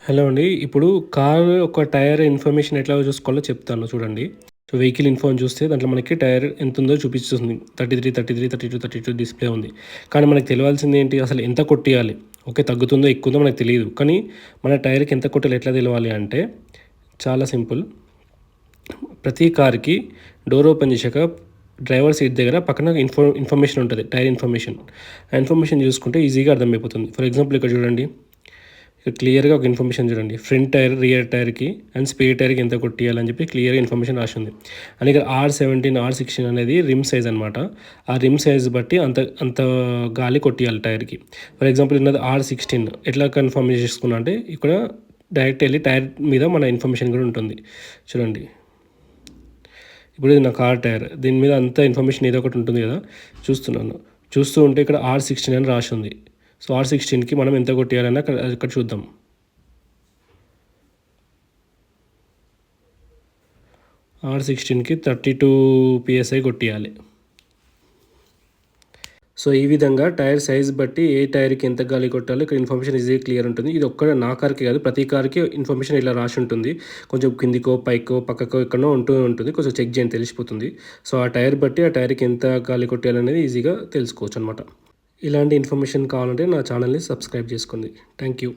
Hello అండి. ఇప్పుడు car ఒక టైర్ ఇన్ఫర్మేషన్ ఎట్లా చూసుకోవాలో చెప్తాను చూడండి. సో, వెహికల్ ఇన్ఫో అని చూస్తే దాంట్లో మనకి టైర్ ఎంతుందో చూపిస్తుంది. 33, 33, 32, 32 డిస్‌ప్లే ఉంది. కానీ మనకు తెలవాల్సింది ఏంటి? అసలు ఎంత కొట్టియాలి? ఓకే. తగ్గుతుందో, ఎక్కుతుందో మనకు తెలీదు. కానీ మన టైర్‌కి ఎంత కొట్టాలో ఎట్లా తెలవాలి అంటే చాలా సింపుల్. ప్రతి కార్‌కి డోర్ ఓపెన్ చేశాక డ్రైవర్ సీట్ దగ్గర పక్కన ఇన్ఫర్మేషన్ ఉంటది. Tyre information. ఆ ఇన్ఫర్మేషన్ చూసుకుంటే ఈజీగా అర్థమైపోతుంది. ఫర్ ఎగ్జాంపుల్ ఇక్కడ చూడండి. ఇక్కడ క్లియర్‌గా ఒక ఇన్ఫర్మేషన్ చూడండి. ఫ్రంట్ టైర్, రియర్ టైర్‌కి అండ్ స్పేర్ టైర్‌కి ఎంత కొట్టియాలని చెప్పి క్లియర్‌గా ఇన్ఫర్మేషన్ రాసుంది. అండ్ ఇక్కడ R17, R16 అనేది రిమ్ సైజ్ అనమాట. ఆ రిమ్ సైజ్ బట్టి అంత అంత గాలి కొట్టియాలి టైర్‌కి. ఫర్ ఎగ్జాంపుల్ ఉన్నది R16 ఎట్లా కన్ఫర్మ్ చేసుకున్నా అంటే ఇక్కడ డైరెక్ట్ వెళ్ళి టైర్ మీద మన ఇన్ఫర్మేషన్ కూడా ఉంటుంది. చూడండి. ఇప్పుడు ఇది నా కార్ టైర్. దీని మీద అంతా ఇన్ఫర్మేషన్ ఏదో ఒకటి ఉంటుంది కదా! చూస్తున్నాను. చూస్తూ ఉంటే ఇక్కడ R16 అని రాసుంది. సో, R16కి మనం ఎంత కొట్టేయాలని అక్కడ చూద్దాం. R16కి 32 PSI కొట్టియాలి. సో, ఈ విధంగా టైర్ సైజ్ బట్టి ఏ టైర్‌కి ఎంత గాలి కొట్టాలో ఇక్కడ ఇన్ఫర్మేషన్ ఈజీగా క్లియర్ ఉంటుంది. ఇది ఒక్క నా కార్‌కి కాదు, ప్రతి కార్‌కి ఇన్ఫర్మేషన్ ఇలా రాసి ఉంటుంది. కొంచెం కిందికో, పైకో, పక్కకో ఎక్కడనో ఉంటూ ఉంటుంది. కొంచెం చెక్ చేయండి తెలిసిపోతుంది. సో, ఆ టైర్ బట్టి ఆ టైర్‌కి ఎంత గాలి కొట్టేయాలనేది ఈజీగా తెలుసుకోవచ్చనమాట. ఇలాంటి ఇన్ఫర్మేషన్ కావాలంటే నా ఛానల్‌ని సబ్స్క్రైబ్ చేసుకోండి. Thank you.